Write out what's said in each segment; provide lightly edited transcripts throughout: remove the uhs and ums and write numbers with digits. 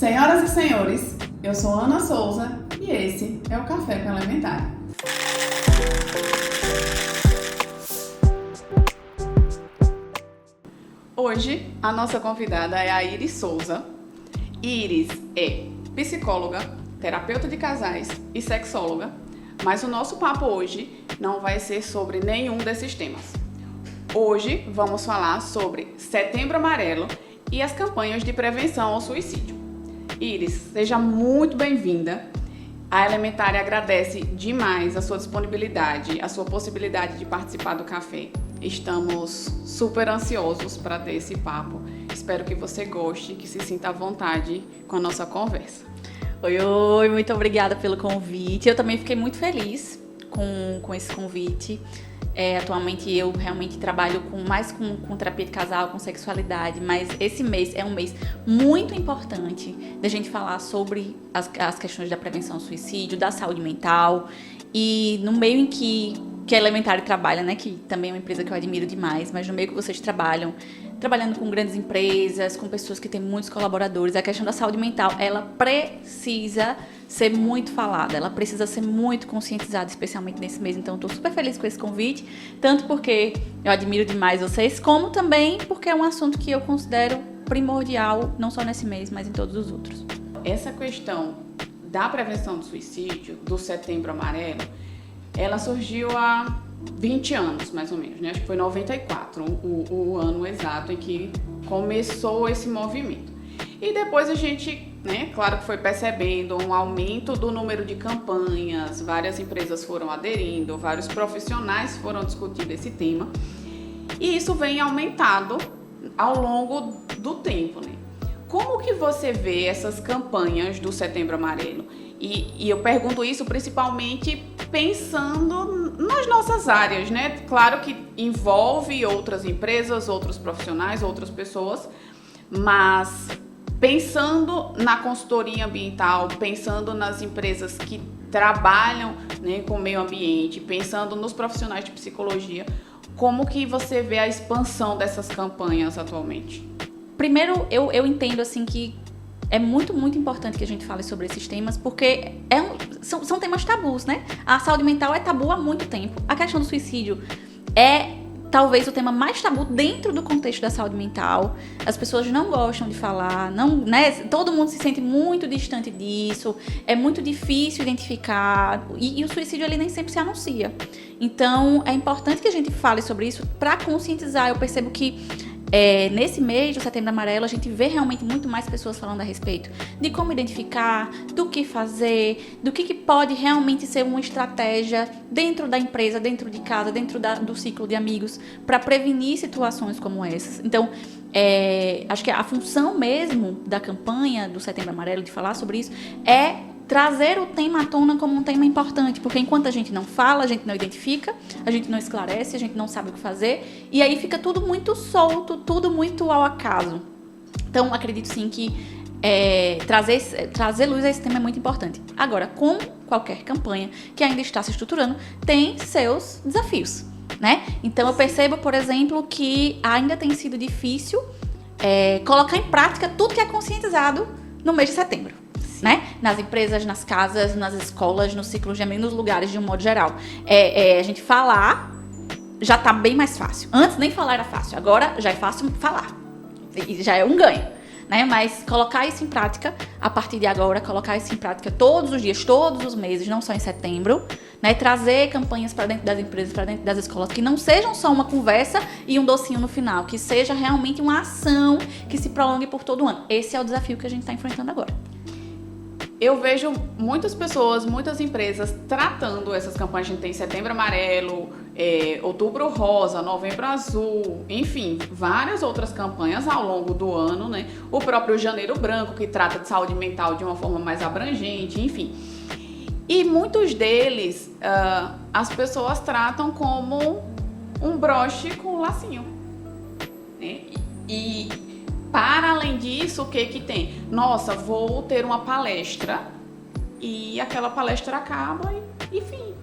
Senhoras e senhores, eu sou Ana Souza e esse é o Café com Elementar. Hoje, a nossa convidada é a Iris Souza. Iris é psicóloga, terapeuta de casais e sexóloga, mas o nosso papo hoje não vai ser sobre nenhum desses temas. Hoje vamos falar sobre Setembro Amarelo e as campanhas de prevenção ao suicídio. Iris, seja muito bem-vinda. A Elementar agradece demais a sua disponibilidade, a sua possibilidade de participar do café. Estamos super ansiosos para ter esse papo. Espero que você goste, que se sinta à vontade com a nossa conversa. Oi, muito obrigada pelo convite. Eu também fiquei muito feliz com esse convite. Atualmente eu realmente trabalho mais com terapia de casal, com sexualidade, mas esse mês é um mês muito importante da gente falar sobre as questões da prevenção ao suicídio, da saúde mental, e no meio em que a Elementar trabalha, né, que também é uma empresa que eu admiro demais, mas no meio que vocês trabalhando com grandes empresas, com pessoas que têm muitos colaboradores, a questão da saúde mental, ela precisa ser muito falada, ela precisa ser muito conscientizada, especialmente nesse mês. Então, estou super feliz com esse convite, tanto porque eu admiro demais vocês, como também porque é um assunto que eu considero primordial, não só nesse mês, mas em todos os outros. Essa questão da prevenção do suicídio, do Setembro Amarelo, ela surgiu há 20 anos, mais ou menos, né? Acho que foi 94, o ano exato em que começou esse movimento. E depois a gente, né, claro que foi percebendo um aumento do número de campanhas, várias empresas foram aderindo, vários profissionais foram discutindo esse tema, e isso vem aumentado ao longo do tempo, né? Como que você vê essas campanhas do Setembro Amarelo? E eu pergunto isso principalmente pensando nas nossas áreas, né? Claro que envolve outras empresas, outros profissionais, outras pessoas, mas pensando na consultoria ambiental, pensando nas empresas que trabalham, né, com o meio ambiente, pensando nos profissionais de psicologia, como que você vê a expansão dessas campanhas atualmente? Primeiro, eu entendo assim que é muito, muito importante que a gente fale sobre esses temas, porque são temas tabus, né? A saúde mental é tabu há muito tempo. A questão do suicídio é talvez o tema mais tabu dentro do contexto da saúde mental. As pessoas não gostam de falar, não, né? Todo mundo se sente muito distante disso, é muito difícil identificar, e o suicídio ele nem sempre se anuncia. Então, é importante que a gente fale sobre isso para conscientizar. Eu percebo que nesse mês do Setembro Amarelo, a gente vê realmente muito mais pessoas falando a respeito de como identificar, do que fazer, do que pode realmente ser uma estratégia dentro da empresa, dentro de casa, dentro do ciclo de amigos, para prevenir situações como essas. Então, acho que a função mesmo da campanha do Setembro Amarelo, de falar sobre isso, é trazer o tema à tona como um tema importante, porque enquanto a gente não fala, a gente não identifica, a gente não esclarece, a gente não sabe o que fazer, e aí fica tudo muito solto, tudo muito ao acaso. Então, acredito sim que trazer luz a esse tema é muito importante. Agora, como qualquer campanha que ainda está se estruturando, tem seus desafios, né? Então, eu percebo, por exemplo, que ainda tem sido difícil colocar em prática tudo que é conscientizado no mês de setembro. Né? Nas empresas, nas casas, nas escolas, nos ciclos de amigos, nos lugares de um modo geral. A gente falar já tá bem mais fácil. Antes nem falar era fácil, agora já é fácil falar. E já é um ganho, né? Mas colocar isso em prática a partir de agora, colocar isso em prática todos os dias, todos os meses, não só em setembro, né? Trazer campanhas para dentro das empresas, para dentro das escolas, que não sejam só uma conversa e um docinho no final, que seja realmente uma ação que se prolongue por todo o ano. Esse é o desafio que a gente está enfrentando agora. Eu vejo muitas pessoas, muitas empresas tratando essas campanhas. A gente tem Setembro Amarelo, Outubro Rosa, Novembro Azul, enfim, várias outras campanhas ao longo do ano, né? O próprio Janeiro Branco, que trata de saúde mental de uma forma mais abrangente, enfim. E muitos deles, as pessoas tratam como um broche com lacinho, né? E para além disso, o que tem? Nossa, vou ter uma palestra e aquela palestra acaba e enfim,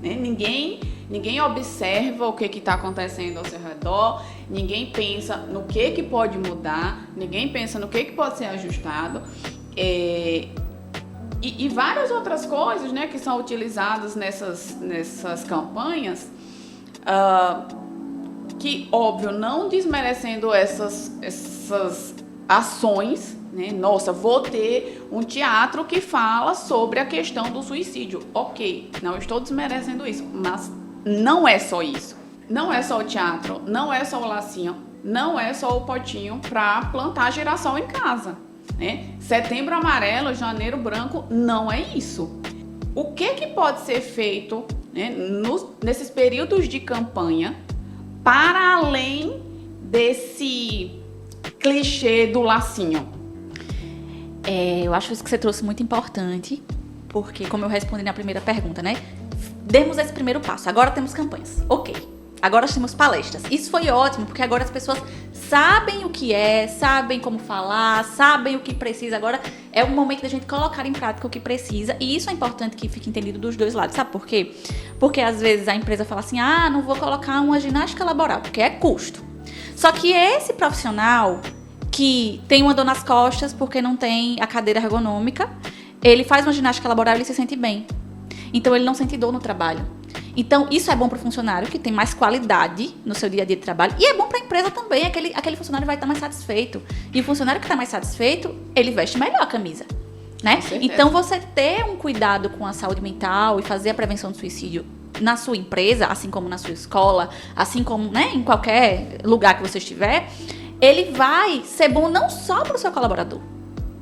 né? Ninguém observa o que está acontecendo ao seu redor, ninguém pensa no que pode mudar, ninguém pensa no que pode ser ajustado. E várias outras coisas, né, que são utilizadas nessas campanhas, que, óbvio, não desmerecendo essas ações, né? Nossa, vou ter um teatro que fala sobre a questão do suicídio. Ok, não estou desmerecendo isso, mas não é só isso. Não é só o teatro, não é só o lacinho, não é só o potinho para plantar girassol em casa, né? Setembro amarelo, janeiro branco, não é isso. O que pode ser feito, né, nesses períodos de campanha para além desse clichê do lacinho? Eu acho isso que você trouxe muito importante, porque como eu respondi na primeira pergunta, né? Demos esse primeiro passo, agora temos campanhas, ok. Agora temos palestras. Isso foi ótimo, porque agora as pessoas sabem o que é, sabem como falar, sabem o que precisa. Agora é o momento da gente colocar em prática o que precisa. E isso é importante que fique entendido dos dois lados. Sabe por quê? Porque às vezes a empresa fala assim, não vou colocar uma ginástica laboral, porque é custo. Só que esse profissional que tem uma dor nas costas porque não tem a cadeira ergonômica, ele faz uma ginástica laboral e ele se sente bem. Então ele não sente dor no trabalho. Então, isso é bom para o funcionário, que tem mais qualidade no seu dia a dia de trabalho. E é bom para a empresa também, aquele funcionário vai estar mais satisfeito. E o funcionário que está mais satisfeito, ele veste melhor a camisa, né? Então, você ter um cuidado com a saúde mental e fazer a prevenção do suicídio na sua empresa, assim como na sua escola, assim como, né, em qualquer lugar que você estiver, ele vai ser bom não só para o seu colaborador,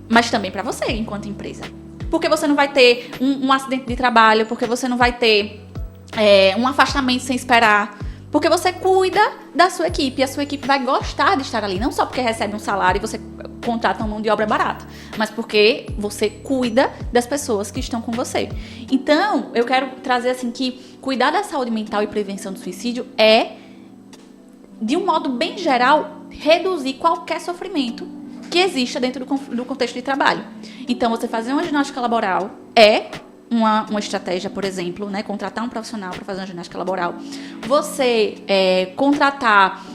mas também para você, enquanto empresa. Porque você não vai ter um acidente de trabalho, porque você não vai ter um afastamento sem esperar, porque você cuida da sua equipe, e a sua equipe vai gostar de estar ali, não só porque recebe um salário e você contrata uma mão de obra barata, mas porque você cuida das pessoas que estão com você. Então, eu quero trazer assim que cuidar da saúde mental e prevenção do suicídio é, de um modo bem geral, reduzir qualquer sofrimento que exista dentro do contexto de trabalho. Então, você fazer uma ginástica laboral é uma estratégia, por exemplo, né? Contratar um profissional para fazer uma ginástica laboral. Você contratar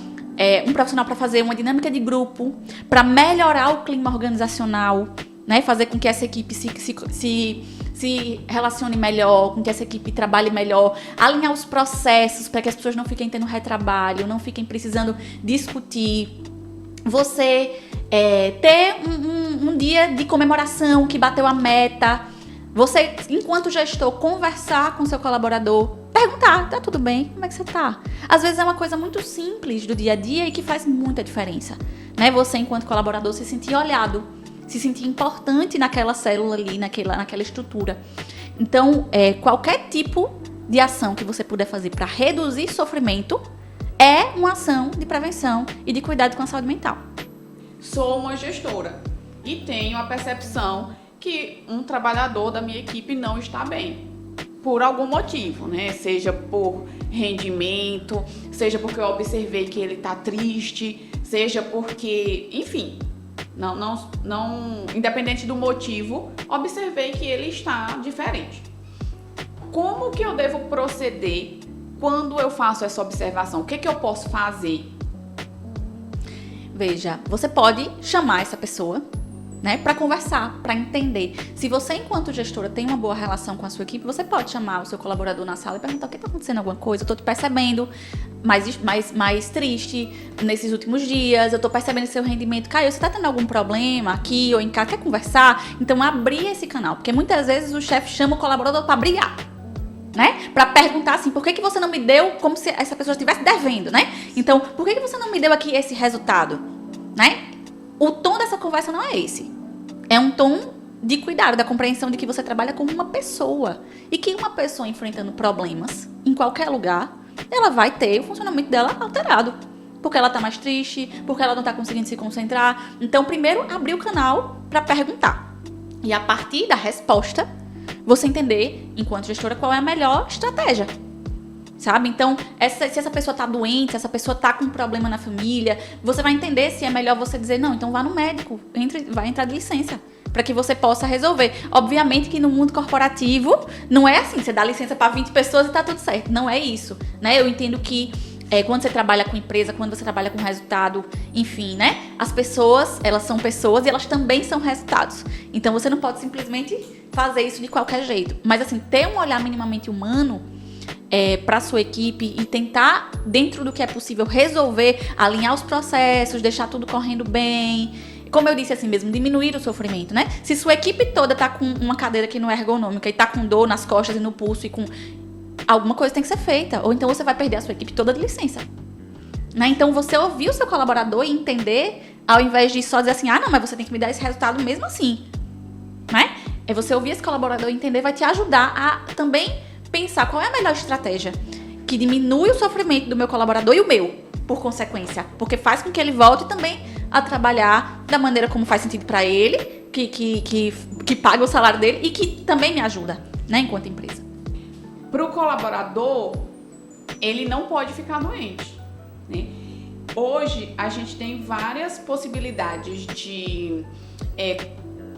um profissional para fazer uma dinâmica de grupo, para melhorar o clima organizacional, né? Fazer com que essa equipe se relacione melhor, com que essa equipe trabalhe melhor, alinhar os processos para que as pessoas não fiquem tendo retrabalho, não fiquem precisando discutir. Você ter um dia de comemoração que bateu a meta. Você, enquanto gestor, conversar com seu colaborador, perguntar, tá tudo bem? Como é que você tá? Às vezes é uma coisa muito simples do dia a dia e que faz muita diferença, né? Você, enquanto colaborador, se sentir olhado, se sentir importante naquela célula ali, naquela estrutura. Então, qualquer tipo de ação que você puder fazer para reduzir sofrimento é uma ação de prevenção e de cuidado com a saúde mental. Sou uma gestora e tenho a percepção que um trabalhador da minha equipe não está bem, por algum motivo, né? Seja por rendimento, seja porque eu observei que ele está triste, seja porque, enfim, não, independente do motivo, observei que ele está diferente. Como que eu devo proceder quando eu faço essa observação? O que eu posso fazer? Veja, você pode chamar essa pessoa, né, para conversar, para entender. Se você, enquanto gestora, tem uma boa relação com a sua equipe, você pode chamar o seu colaborador na sala e perguntar: o que está acontecendo, alguma coisa? Eu estou te percebendo mais triste nesses últimos dias, eu estou percebendo seu rendimento caiu, você está tendo algum problema aqui ou em casa, quer conversar? Então, abrir esse canal, porque muitas vezes o chefe chama o colaborador para brigar, né? Para perguntar assim: por que você não me deu, como se essa pessoa estivesse devendo, né? Então, por que você não me deu aqui esse resultado, né? O tom dessa conversa não é esse. É um tom de cuidado, da compreensão de que você trabalha com uma pessoa. E que uma pessoa enfrentando problemas em qualquer lugar, ela vai ter o funcionamento dela alterado. Porque ela tá mais triste, porque ela não tá conseguindo se concentrar. Então, primeiro, abrir o canal para perguntar. E a partir da resposta, você entender, enquanto gestora, qual é a melhor estratégia. Sabe? Então, se essa pessoa tá doente, se essa pessoa tá com um problema na família, você vai entender se é melhor você dizer: não, então vá no médico, vai entrar de licença, para que você possa resolver. Obviamente que no mundo corporativo não é assim, você dá licença para 20 pessoas e tá tudo certo. Não é isso, né? Eu entendo que quando você trabalha com empresa, quando você trabalha com resultado, enfim, né? as pessoas, elas são pessoas e elas também são resultados. Então você não pode simplesmente fazer isso de qualquer jeito. Mas assim, ter um olhar minimamente humano para sua equipe e tentar, dentro do que é possível, resolver, alinhar os processos, deixar tudo correndo bem. Como eu disse assim mesmo, diminuir o sofrimento, né? Se sua equipe toda tá com uma cadeira que não é ergonômica e tá com dor nas costas e no pulso e com... alguma coisa tem que ser feita. Ou então você vai perder a sua equipe toda de licença. Né? Então você ouvir o seu colaborador e entender, ao invés de só dizer assim, não, mas você tem que me dar esse resultado mesmo assim. Né? É você ouvir esse colaborador e entender, vai te ajudar a também pensar qual é a melhor estratégia que diminui o sofrimento do meu colaborador e o meu, por consequência. Porque faz com que ele volte também a trabalhar da maneira como faz sentido para ele, que paga o salário dele e que também me ajuda, né, enquanto empresa. Para o colaborador, ele não pode ficar doente, né? Hoje, a gente tem várias possibilidades de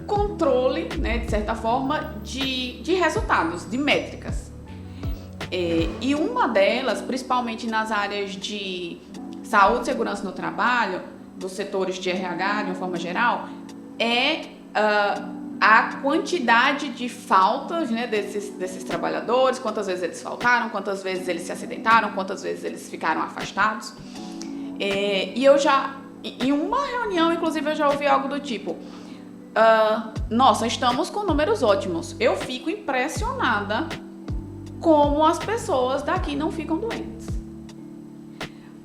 controle, né, de certa forma, de resultados, de métricas. E uma delas, principalmente nas áreas de saúde e segurança no trabalho, dos setores de RH, de uma forma geral, é a quantidade de faltas, né, desses trabalhadores, quantas vezes eles faltaram, quantas vezes eles se acidentaram, quantas vezes eles ficaram afastados. E eu já, em uma reunião, inclusive, eu já ouvi algo do tipo, nossa, estamos com números ótimos. Eu fico impressionada como as pessoas daqui não ficam doentes.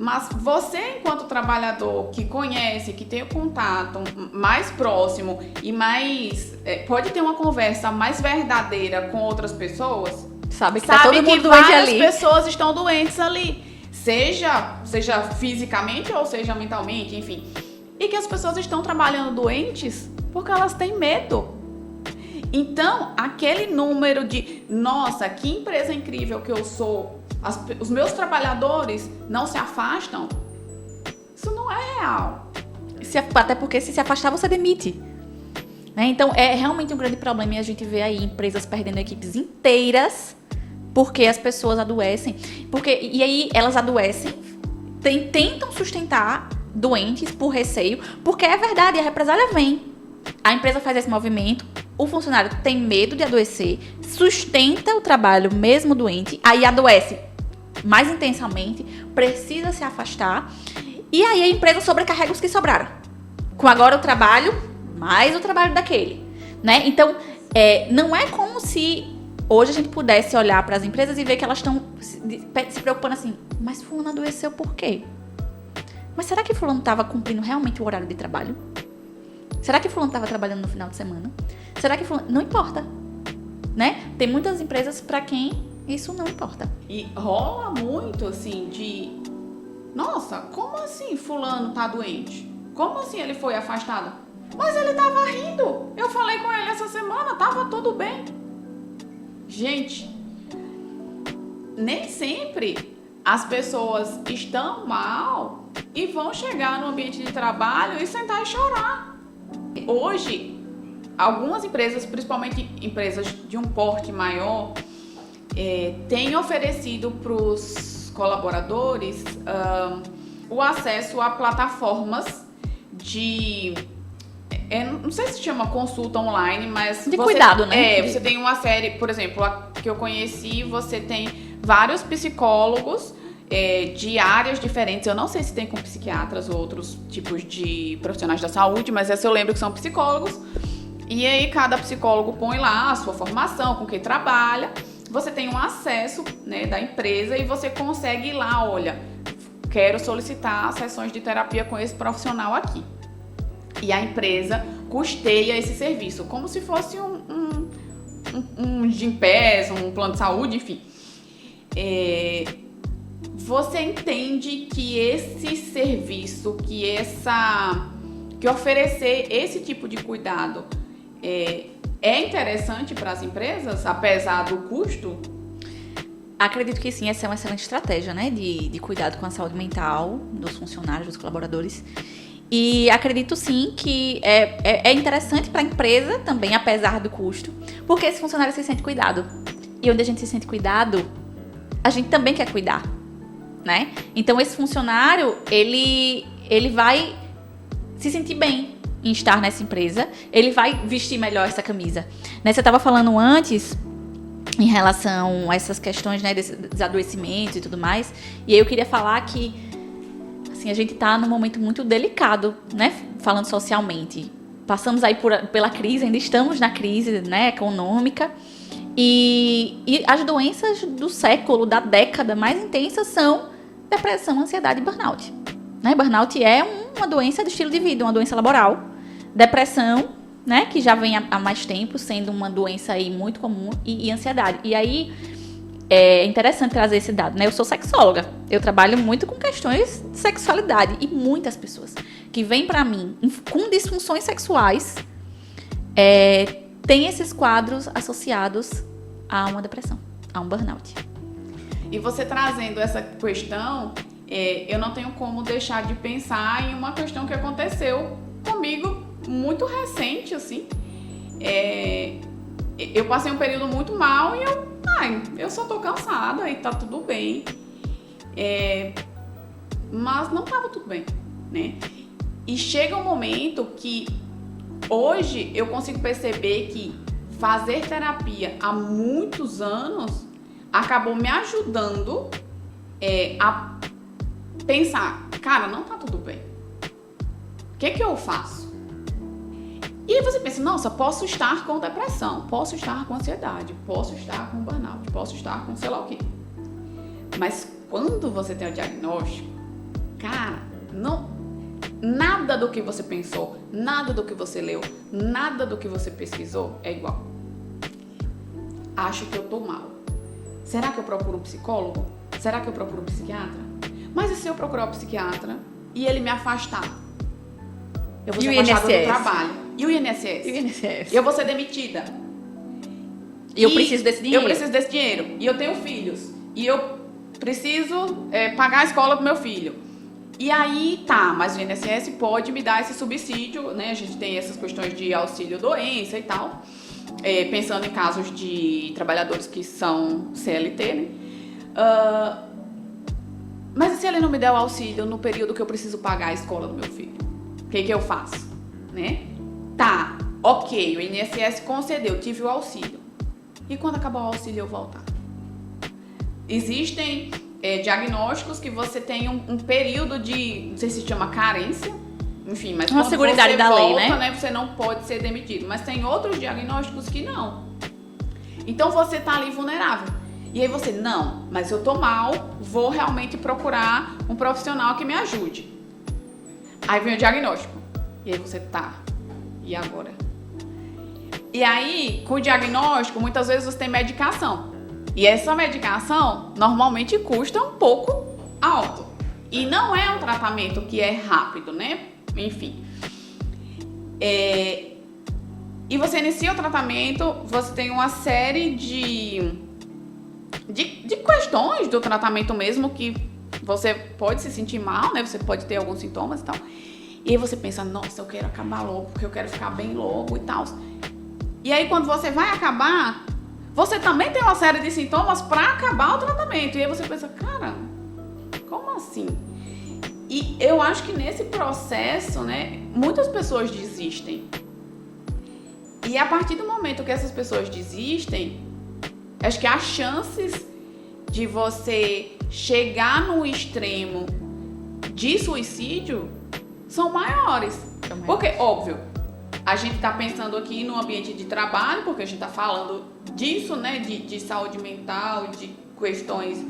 Mas você, enquanto trabalhador que conhece, que tem o contato mais próximo e mais pode ter uma conversa mais verdadeira com outras pessoas, sabe que tá todo mundo doente várias ali. Pessoas estão doentes ali, seja fisicamente ou seja mentalmente, enfim. E que as pessoas estão trabalhando doentes porque elas têm medo. Então, aquele número de, nossa, que empresa incrível que eu sou, os meus trabalhadores não se afastam, isso não é real. Até porque se afastar, você demite. Né? Então, é realmente um grande problema e a gente vê aí empresas perdendo equipes inteiras porque as pessoas adoecem. E aí elas adoecem, tentam sustentar doentes por receio, porque é verdade, a represália vem. A empresa faz esse movimento, o funcionário tem medo de adoecer, sustenta o trabalho mesmo doente, aí adoece mais intensamente, precisa se afastar, e aí a empresa sobrecarrega os que sobraram. Com agora o trabalho, mais o trabalho daquele. Né? Então, não é como se hoje a gente pudesse olhar para as empresas e ver que elas estão se preocupando assim, mas fulano adoeceu por quê? Mas será que fulano estava cumprindo realmente o horário de trabalho? Será que fulano estava trabalhando no final de semana? Será que fulano... Não importa, né? Tem muitas empresas para quem isso não importa. E rola muito, assim, de... Nossa, como assim fulano tá doente? Como assim ele foi afastado? Mas ele tava rindo. Eu falei com ele essa semana, tava tudo bem. Gente, nem sempre as pessoas estão mal e vão chegar no ambiente de trabalho e sentar e chorar. Hoje, algumas empresas, principalmente empresas de um porte maior, têm oferecido para os colaboradores o acesso a plataformas de... não sei se chama consulta online, mas... De cuidado, né? Você tem uma série, por exemplo, a que eu conheci, você tem vários psicólogos de áreas diferentes. Eu não sei se tem com psiquiatras ou outros tipos de profissionais da saúde, mas essa eu lembro que são psicólogos. E aí cada psicólogo põe lá a sua formação, com quem trabalha. Você tem um acesso, né, da empresa e você consegue ir lá, olha, quero solicitar sessões de terapia com esse profissional aqui. E a empresa custeia esse serviço, como se fosse um Gympass, um plano de saúde, enfim. Você entende que esse serviço, que oferecer esse tipo de cuidado é interessante para as empresas, apesar do custo? Acredito que sim, essa é uma excelente estratégia, né, de cuidado com a saúde mental dos funcionários, dos colaboradores. E acredito sim que é interessante para a empresa também, apesar do custo, porque esse funcionário se sente cuidado. E onde a gente se sente cuidado, a gente também quer cuidar, né? Então esse funcionário, ele vai se sentir bem em estar nessa empresa, ele vai vestir melhor essa camisa. Né? Você estava falando antes em relação a essas questões, né, dos adoecimentos e tudo mais, e aí eu queria falar que assim, a gente está num momento muito delicado, né, falando socialmente. Passamos aí pela crise, ainda estamos na crise, né, econômica, e as doenças do século, da década mais intensas são depressão, ansiedade e burnout. Né? Burnout é uma doença de estilo de vida, uma doença laboral. Depressão, né, que já vem há mais tempo, sendo uma doença aí muito comum, e ansiedade. E aí, é interessante trazer esse dado, né? Eu sou sexóloga, eu trabalho muito com questões de sexualidade, e muitas pessoas que vêm pra mim com disfunções sexuais têm esses quadros associados a uma depressão, a um burnout. E você trazendo essa questão, eu não tenho como deixar de pensar em uma questão que aconteceu comigo muito recente, assim. Eu passei um período muito mal e eu só tô cansada e tá tudo bem. Mas não tava tudo bem, né? E chega um momento que hoje eu consigo perceber que fazer terapia há muitos anos acabou me ajudando a pensar, cara, não tá tudo bem. O que eu faço? E aí você pensa, nossa, posso estar com depressão, posso estar com ansiedade, posso estar com burnout, posso estar com sei lá o quê. Mas quando você tem o diagnóstico, cara, nada do que você pensou, nada do que você leu, nada do que você pesquisou é igual. Acho que eu tô mal. Será que eu procuro um psicólogo? Será que eu procuro um psiquiatra? Mas e se eu procurar um psiquiatra e ele me afastar? Eu vou ser afastada do trabalho. E o INSS? E o INSS? Eu vou ser demitida. E eu preciso desse dinheiro. Eu preciso desse dinheiro. E eu tenho filhos. E eu preciso pagar a escola pro meu filho. E aí, mas o INSS pode me dar esse subsídio, né? A gente tem essas questões de auxílio-doença e tal. Pensando em casos de trabalhadores que são CLT, né? Mas e se ele não me der o auxílio no período que eu preciso pagar a escola do meu filho? O que eu faço? Né? Ok, o INSS concedeu, tive o auxílio. E quando acabar o auxílio eu voltar? Existem diagnósticos que você tem um período de, não sei se chama carência, enfim, mas uma quando seguridade você da volta, lei, né? Você não pode ser demitido. Mas tem outros diagnósticos que não. Então você tá ali vulnerável. E aí você, não, mas eu tô mal, vou realmente procurar um profissional que me ajude. Aí vem o diagnóstico. E aí você e agora? E aí, com o diagnóstico, muitas vezes você tem medicação. E essa medicação, normalmente, custa um pouco alto. E não é um tratamento que é rápido, né? Enfim. E você inicia o tratamento, você tem uma série de questões do tratamento mesmo que você pode se sentir mal, né? Você pode ter alguns sintomas e tal. E aí você pensa, nossa, eu quero acabar logo, porque eu quero ficar bem logo e tal. E aí quando você vai acabar, você também tem uma série de sintomas para acabar o tratamento. E aí você pensa, cara, como assim? E eu acho que nesse processo, né, muitas pessoas desistem. E a partir do momento que essas pessoas desistem, acho que as chances de você chegar no extremo de suicídio são maiores. Porque, óbvio, a gente está pensando aqui no ambiente de trabalho, porque a gente está falando disso, né, de saúde mental, de questões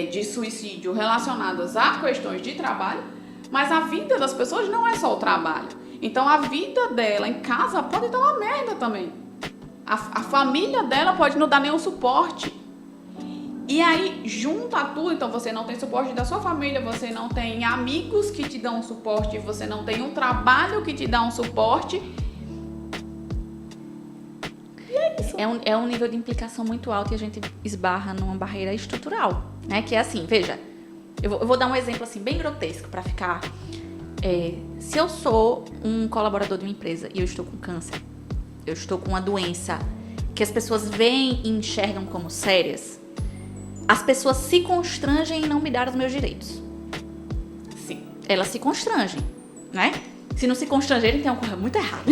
de suicídio relacionadas a questões de trabalho, mas a vida das pessoas não é só o trabalho. Então a vida dela em casa pode estar uma merda também. A família dela pode não dar nenhum suporte. E aí, junto a tudo, então você não tem suporte da sua família, você não tem amigos que te dão suporte, você não tem um trabalho que te dá um suporte. E é isso. É um nível de implicação muito alto e a gente esbarra numa barreira estrutural, né? Que é assim, veja, eu vou dar um exemplo assim bem grotesco para ficar... se eu sou um colaborador de uma empresa e eu estou com câncer, eu estou com uma doença que as pessoas veem e enxergam como sérias, as pessoas se constrangem em não me dar os meus direitos. Sim. Elas se constrangem. né? Se não se constrangerem, tem uma coisa muito errada.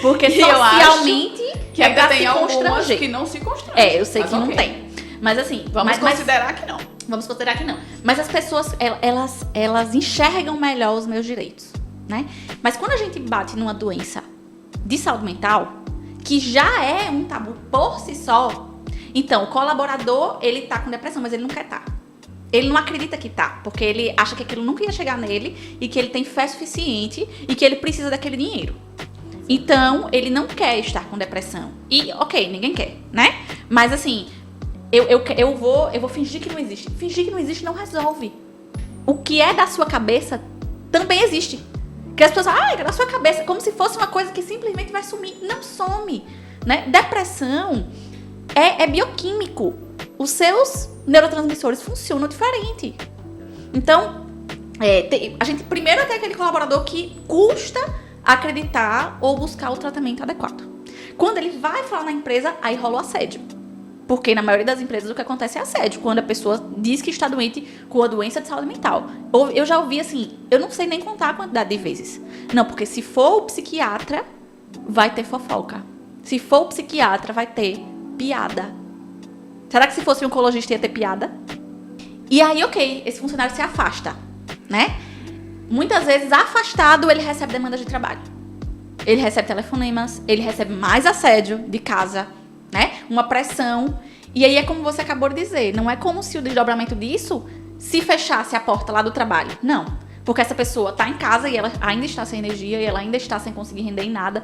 Porque socialmente que ainda pra tem se algumas constranger. que não se constrangem. Eu sei que não tem. Mas assim... Vamos considerar que não. Vamos considerar que não. Mas as pessoas, elas enxergam melhor os meus direitos, né? Mas quando a gente bate numa doença de saúde mental, que já é um tabu por si só, então o colaborador, ele tá com depressão, mas ele não quer estar. Ele não acredita que tá, porque ele acha que aquilo nunca ia chegar nele e que ele tem fé suficiente e que ele precisa daquele dinheiro. Então, ele não quer estar com depressão. E, ok, ninguém quer, né? Mas assim... Eu vou fingir que não existe. Fingir que não existe não resolve. O que é da sua cabeça também existe. Que as pessoas falam, é da sua cabeça, como se fosse uma coisa que simplesmente vai sumir. Não some, né? Depressão é bioquímico. Os seus neurotransmissores funcionam diferente. Então, a gente primeiro tem aquele colaborador que custa acreditar ou buscar o tratamento adequado. Quando ele vai falar na empresa, aí rola o assédio. Porque na maioria das empresas o que acontece é assédio, quando a pessoa diz que está doente com a doença de saúde mental. Eu já ouvi assim, eu não sei nem contar a quantidade de vezes. Não, porque se for o psiquiatra, vai ter fofoca. Se for o psiquiatra, vai ter piada. Será que se fosse um oncologista ia ter piada? E aí, ok, esse funcionário se afasta, né? Muitas vezes, afastado, ele recebe demanda de trabalho. Ele recebe telefonemas, ele recebe mais assédio de casa, né? Uma pressão. E aí é como você acabou de dizer, não é como se o desdobramento disso se fechasse a porta lá do trabalho. Não. Porque essa pessoa tá em casa e ela ainda está sem energia e ela ainda está sem conseguir render em nada,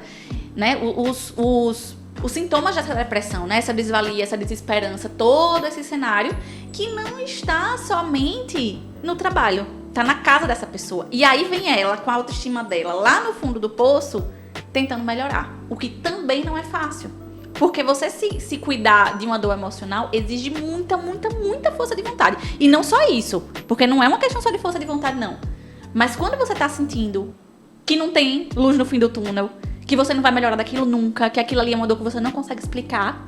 né? Os sintomas dessa depressão, né? Essa desvalia, essa desesperança, todo esse cenário que não está somente no trabalho, tá na casa dessa pessoa. E aí vem ela com a autoestima dela lá no fundo do poço, tentando melhorar. O que também não é fácil. Porque você se cuidar de uma dor emocional exige muita, muita, muita força de vontade. E não só isso, porque não é uma questão só de força de vontade, não. Mas quando você tá sentindo que não tem luz no fim do túnel, que você não vai melhorar daquilo nunca, que aquilo ali é uma dor que você não consegue explicar,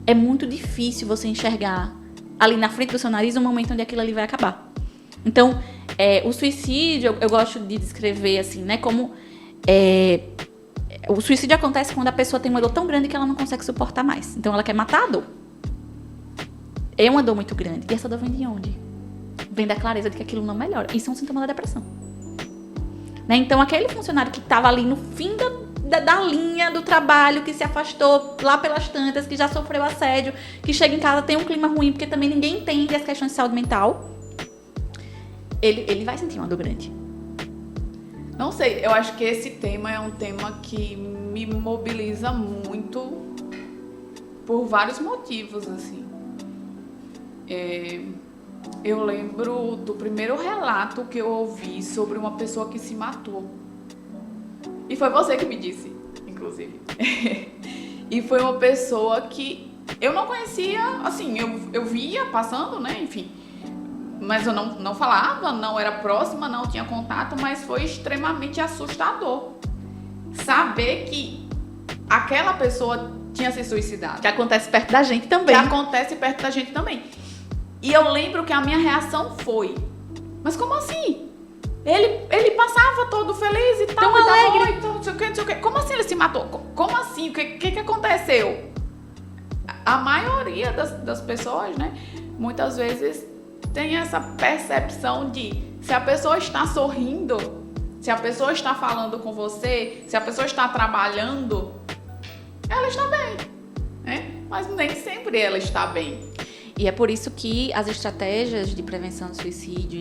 é muito difícil você enxergar ali na frente do seu nariz o momento onde aquilo ali vai acabar. Então, o suicídio, eu gosto de descrever assim, né, como... o suicídio acontece quando a pessoa tem uma dor tão grande que ela não consegue suportar mais. Então ela quer matar a dor. É uma dor muito grande. E essa dor vem de onde? Vem da clareza de que aquilo não melhora. Isso é um sintoma da depressão. Né? Então aquele funcionário que estava ali no fim da linha do trabalho, que se afastou lá pelas tantas, que já sofreu assédio, que chega em casa, tem um clima ruim, porque também ninguém entende as questões de saúde mental, ele vai sentir uma dor grande. Não sei, eu acho que esse tema é um tema que me mobiliza muito por vários motivos, assim. Eu lembro do primeiro relato que eu ouvi sobre uma pessoa que se matou. E foi você que me disse, inclusive. E foi uma pessoa que eu não conhecia, assim, eu via passando, né, enfim... Mas eu não falava, não era próxima, não tinha contato, mas foi extremamente assustador saber que aquela pessoa tinha se suicidado. Que acontece perto da gente também. E eu lembro que a minha reação foi, mas como assim? Ele passava todo feliz e tal, tão alegre. Não sei o que. Como assim ele se matou? Como assim? O que aconteceu? A maioria das pessoas, né, muitas vezes tem essa percepção de se a pessoa está sorrindo, se a pessoa está falando com você, se a pessoa está trabalhando, ela está bem, né? Mas nem sempre ela está bem. E é por isso que as estratégias de prevenção do suicídio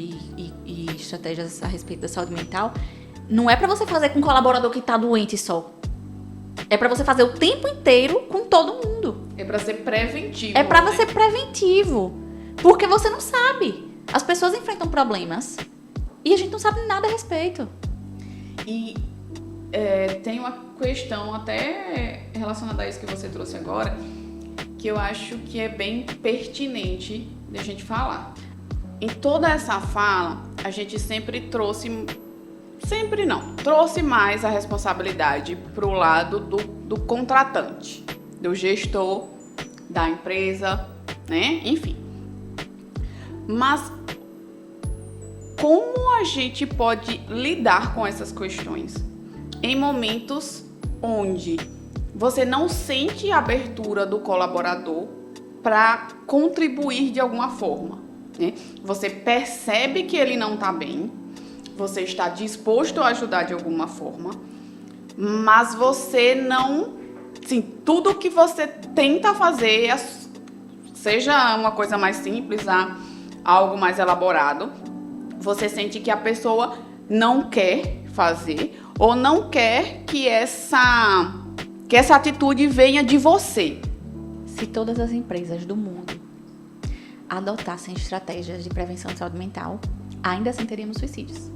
e estratégias a respeito da saúde mental não é para você fazer com um colaborador que está doente só. É para você fazer o tempo inteiro com todo mundo. É para ser preventivo. É para ser preventivo. Porque você não sabe. As pessoas enfrentam problemas e a gente não sabe nada a respeito. E tem uma questão até relacionada a isso que você trouxe agora, que eu acho que é bem pertinente de a gente falar. Em toda essa fala, a gente sempre trouxe mais a responsabilidade para o lado do contratante, do gestor, da empresa, né? Enfim. Mas como a gente pode lidar com essas questões em momentos onde você não sente a abertura do colaborador para contribuir de alguma forma, né? Você percebe que ele não está bem, você está disposto a ajudar de alguma forma, mas você não... Assim, tudo que você tenta fazer, seja uma coisa mais simples, algo mais elaborado, você sente que a pessoa não quer fazer ou não quer que essa atitude venha de você. Se todas as empresas do mundo adotassem estratégias de prevenção de saúde mental, ainda assim teríamos suicídios.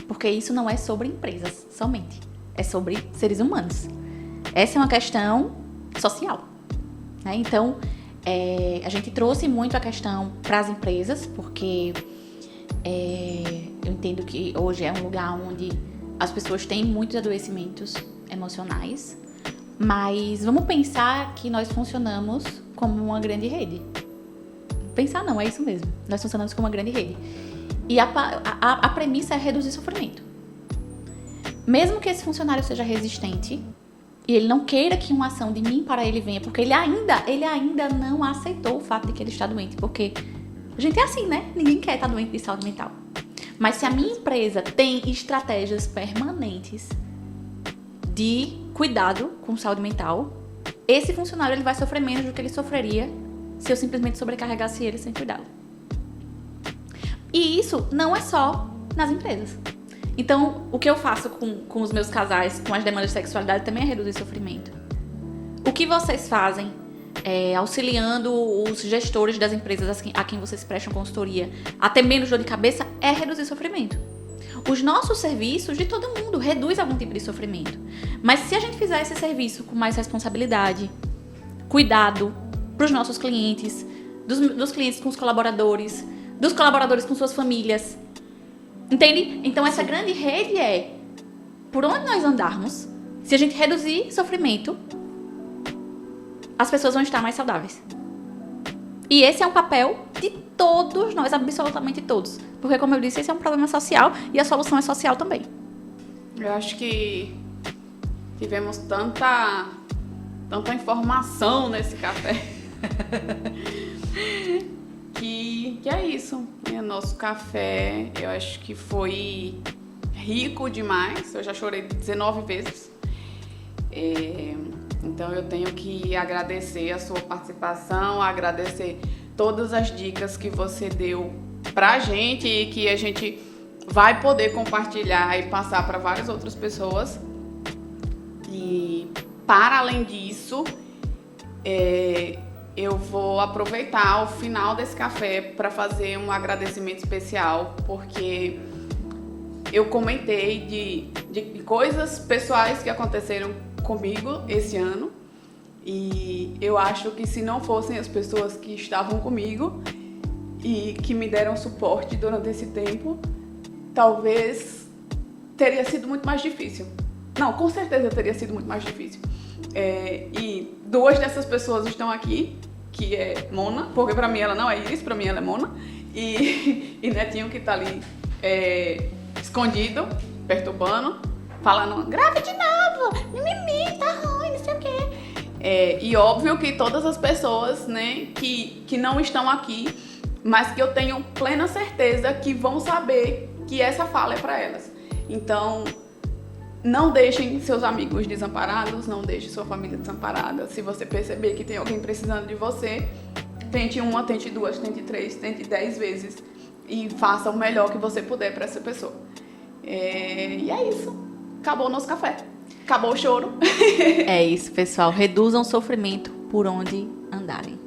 Porque isso não é sobre empresas somente, é sobre seres humanos. Essa é uma questão social, né? Então, a gente trouxe muito a questão para as empresas, porque eu entendo que hoje é um lugar onde as pessoas têm muitos adoecimentos emocionais, mas vamos pensar que nós funcionamos como uma grande rede. Pensar não, é isso mesmo. Nós funcionamos como uma grande rede. E a premissa é reduzir sofrimento. Mesmo que esse funcionário seja resistente e ele não queira que uma ação de mim para ele venha, porque ele ainda não aceitou o fato de que ele está doente, porque a gente é assim, né? Ninguém quer estar doente de saúde mental. Mas se a minha empresa tem estratégias permanentes de cuidado com saúde mental, esse funcionário ele vai sofrer menos do que ele sofreria se eu simplesmente sobrecarregasse ele sem cuidado. E isso não é só nas empresas. Então, o que eu faço com os meus casais, com as demandas de sexualidade, também é reduzir sofrimento. O que vocês fazem auxiliando os gestores das empresas a quem vocês prestam consultoria a ter menos dor de cabeça é reduzir sofrimento. Os nossos serviços, de todo mundo, reduz algum tipo de sofrimento. Mas se a gente fizer esse serviço com mais responsabilidade, cuidado para os nossos clientes, dos clientes com os colaboradores, dos colaboradores com suas famílias, entende? Então essa grande rede por onde nós andarmos, se a gente reduzir sofrimento, as pessoas vão estar mais saudáveis. E esse é um papel de todos nós, absolutamente todos. Porque, como eu disse, esse é um problema social e a solução é social também. Eu acho que tivemos tanta informação nesse café que é isso. Nosso café, eu acho que foi rico demais. Eu já chorei 19 vezes. Então eu tenho que agradecer a sua participação, agradecer todas as dicas que você deu pra gente e que a gente vai poder compartilhar e passar para várias outras pessoas. E para além disso, eu vou aproveitar o final desse café para fazer um agradecimento especial, porque eu comentei de coisas pessoais que aconteceram comigo esse ano, e eu acho que se não fossem as pessoas que estavam comigo e que me deram suporte durante esse tempo, talvez teria sido muito mais difícil. Não, com certeza teria sido muito mais difícil. E duas dessas pessoas estão aqui, que é Mona, porque pra mim ela não é Iris, pra mim ela é Mona, e Netinho, que tá ali escondido, perturbando, falando, grave de novo, mimimi, tá ruim, não sei o quê. E óbvio que todas as pessoas, né, que não estão aqui, mas que eu tenho plena certeza que vão saber que essa fala é pra elas. Então, não deixem seus amigos desamparados, não deixe sua família desamparada. Se você perceber que tem alguém precisando de você, tente uma, tente duas, tente três, tente 10 vezes e faça o melhor que você puder para essa pessoa. E é isso. Acabou o nosso café. Acabou o choro. É isso, pessoal. Reduzam o sofrimento por onde andarem.